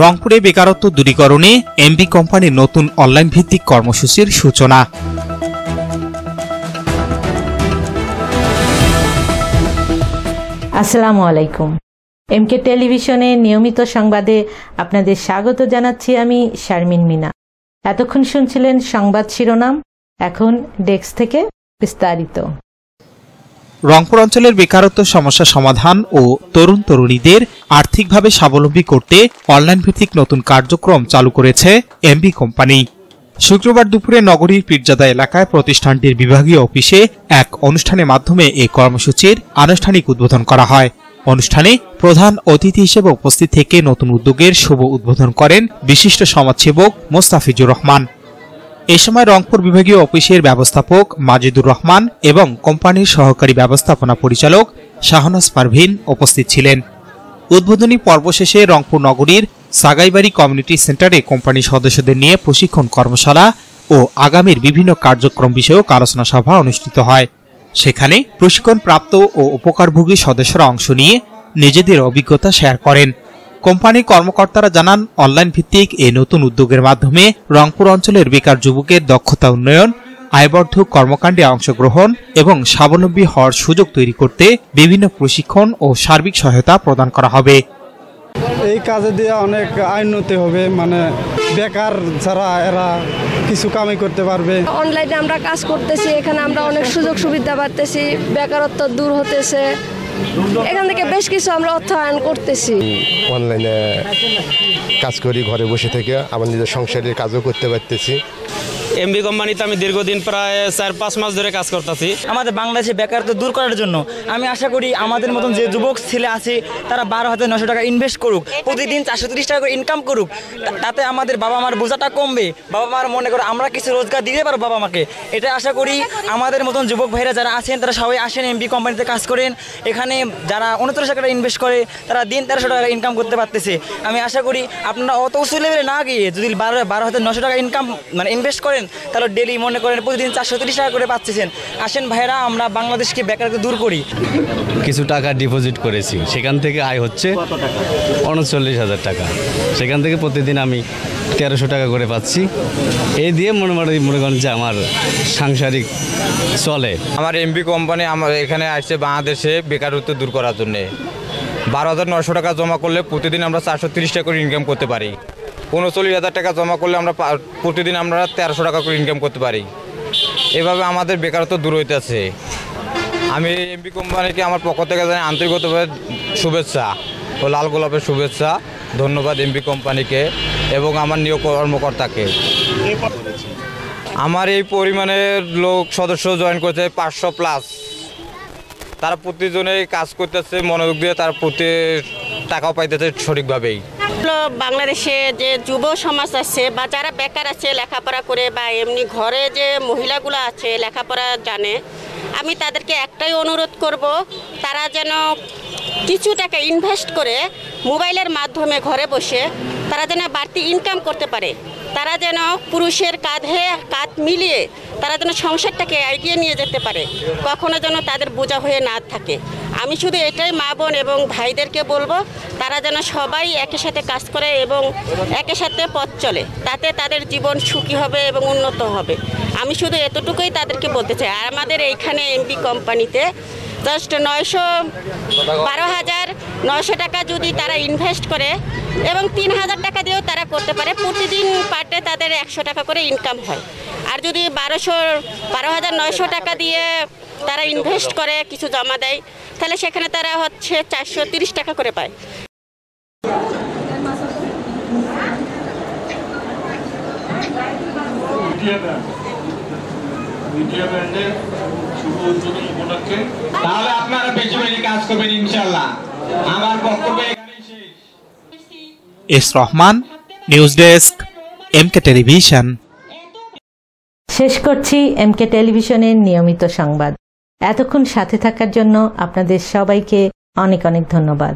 রংপুরে বেকারত্ব দূরীকরণে এমবি কোম্পানির নতুন অনলাইন ভিত্তিক কর্মসূচির সূচনা। আসসালামু আলাইকুম। এমকে টেলিভিশনে নিয়মিত সংবাদে আপনাদের স্বাগত জানাচ্ছি আমি শারমিন মিনা। এতক্ষণ শুনছিলেন সংবাদ শিরোনাম, এখন ডেস্ক থেকে বিস্তারিত। রংপুর অঞ্চলের বেকারত্ব সমস্যা সমাধান ও তরুণ তরুণীদের আর্থিকভাবে স্বাবলম্বী করতে অনলাইন ভিত্তিক নতুন কার্যক্রম চালু করেছে এমবি কোম্পানি। শুক্রবার দুপুরে নগরীর পীরজাদা এলাকায় প্রতিষ্ঠানটির বিভাগীয় অফিসে এক অনুষ্ঠানের মাধ্যমে এই কর্মসূচির আনুষ্ঠানিক উদ্বোধন করা হয়। অনুষ্ঠানে প্রধান অতিথি হিসেবে উপস্থিত থেকে নতুন উদ্যোগের শুভ উদ্বোধন করেন বিশিষ্ট সমাজসেবক মোস্তাফিজুর রহমান। এ সময় রংপুর বিভাগীয় অফিসের ব্যবস্থাপক মাজিদুর রহমান এবং কোম্পানির সহকারী ব্যবস্থাপনা পরিচালক শাহনাজ পারভিন উপস্থিত ছিলেন। উদ্বোধনী পর্ব শেষে রংপুর নগরীর সাগাইবাড়ি কমিউনিটি সেন্টারে কোম্পানির সদস্যদের নিয়ে প্রশিক্ষণ কর্মশালা ও আগামীর বিভিন্ন কার্যক্রম বিষয়ক আলোচনা সভা অনুষ্ঠিত হয়। সেখানে প্রশিক্ষণপ্রাপ্ত ও উপকারভোগী সদস্যরা অংশ নিয়ে নিজেদের অভিজ্ঞতা শেয়ার করেন। কোম্পানির কর্মকর্তারা জানান, অনলাইন ভিত্তিক এই নতুন উদ্যোগের মাধ্যমে রংপুর অঞ্চলের বেকার যুবকের দক্ষতা উন্নয়ন, আয়বর্ধক কর্মকাণ্ডে অংশগ্রহণ এবং স্বাবলম্বী হওয়ার সুযোগ তৈরি করতে বিভিন্ন প্রশিক্ষণ ও সার্বিক সহায়তা প্রদান করা হবে। এই কাজে দিয়ে অনেক উন্নতি হবে, মানে বেকার যারা এরা কিছু কামাই করতে পারবে। অনলাইনে আমরা কাজ করতেছি, এখানে আমরা অনেক সুযোগ সুবিধা পাচ্ছি, বেকারত্ব দূর হতেছে, এখান থেকে বেশ কিছু আমরা অর্থায়ন করতেছি। অনলাইনে কাজ করি, ঘরে বসে থেকে আমার নিজের সংসারের কাজও করতে পারতেছি। এমবি কোম্পানিতে আমি দীর্ঘদিন প্রায় 4-5 মাস ধরে কাজ করতেছি। আমাদের বাংলাদেশে বেকারত্ব দূর করার জন্য আমি আশা করি আমাদের মতন যে যুবক ছেলে আছে তারা 12,900 টাকা ইনভেস্ট করুক, প্রতিদিন 430 টাকা করে ইনকাম করুক। তাতে আমাদের বাবা মার বোঝাটা কমবে, বাবা মার মনে করে আমরা কিছু রোজগার দিতে পারবো বাবা মাকে। এটা আশা করি আমাদের মতন যুবক ভাইরা যারা আছেন তারা সবাই আসেন, এমবি কোম্পানিতে কাজ করেন। এখানে যারা 29 টাকা ইনভেস্ট করে তারা দিন 1300 টাকা ইনকাম করতে পারতেছে। আমি আশা করি আপনারা অত উঁচু লেভেলে না গিয়ে যদি 12,900 টাকা ইনকাম মানে ইনভেস্ট করেন তাহলে ডেলি মনে করেন প্রতিদিন 430 টাকা করে পাচ্ছেন। আসেন ভাইরা, আমরা বাংলাদেশকে বেকারত্ব দূর করি। কিছু টাকা ডিপোজিট করেছি, সেখান থেকে আয় হচ্ছে 39,000 টাকা। সেখান থেকে প্রতিদিন আমি 1300 টাকা করে পাচ্ছি। এই দিয়ে মনে করেন যে আমার সাংসারিক চলে। আমার এমবি কোম্পানি আমার এখানে আসছে বাংলাদেশে বেকারত্ব দূর করার জন্যে। 12,900 টাকা জমা করলে প্রতিদিন আমরা 430 টাকা করে ইনকাম করতে পারি। 39,000 টাকা জমা করলে আমরা প্রতিদিন আমরা 1300 টাকা করে ইনকাম করতে পারি। এভাবে আমাদের বেকারত্ব দূর হইতেছে। আমি এমবি কোম্পানিকে আমার পক্ষ থেকে জানাই আন্তরিকভাবে শুভেচ্ছা ও লাল গোলাপের শুভেচ্ছা। ধন্যবাদ এমবি কোম্পানিকে এবং আমার নিয়োগ কর্মকর্তাকে। আমার এই পরিমাণের লোক সদস্য জয়েন করতে 500+। তারা প্রতিজনেই কাজ করতেছে মনোযোগ দিয়ে, তার প্রতি টাকাও পাইতেছে সঠিকভাবেই। বাংলাদেশে যে যুব সমাজ আছে বা যারা বেকার আছে লেখাপড়া করে বা এমনি ঘরে যে মহিলাগুলো আছে লেখাপড়া জানে, আমি তাদেরকে একটাই অনুরোধ করব, তারা যেন কিছু টাকা ইনভেস্ট করে মোবাইলের মাধ্যমে ঘরে বসে তারা যেন বাড়তি ইনকাম করতে পারে। তারা যেন পুরুষের কাঁধে কাঁধ মিলিয়ে তারা যেন সংসারটাকে এগিয়ে নিয়ে যেতে পারে, কখনো যেন তাদের বোঝা হয়ে না থাকে। আমি শুধু এটাই মা বোন এবং ভাইদেরকে বলবো, তারা যেন সবাই একই সাথে কাজ করে এবং একই সাথে পথ চলে, তাতে তাদের জীবন সুখী হবে এবং উন্নত হবে। আমি শুধু এতটুকুই তাদেরকে বলতে চাই। আর আমাদের এইখানে এমবি কোম্পানিতে জাস্ট 12,900 টাকা যদি তারা ইনভেস্ট করে এবং 3,000 টাকা দিয়েও তারা করতে পারে, প্রতিদিন পার্টে তাদের 100 টাকা করে ইনকাম হয়। আর যদি 12,900 টাকা দিয়ে তারা ইনভেস্ট করে কিছু জমা দেয়, তাহলে সেখানে তারা হচ্ছে 430 টাকা করে পায়। তাহলে আপনারা বেশি বেশি কাজ করবেন ইনশাআল্লাহ। আমার বক্তব্য এখানেই শেষ। S Rahman, news desk, MK television. শেষ করছি এমকে টেলিভিশনের নিয়মিত সংবাদ। এতক্ষণ সাথে থাকার জন্য আপনাদের সবাইকে অনেক অনেক ধন্যবাদ।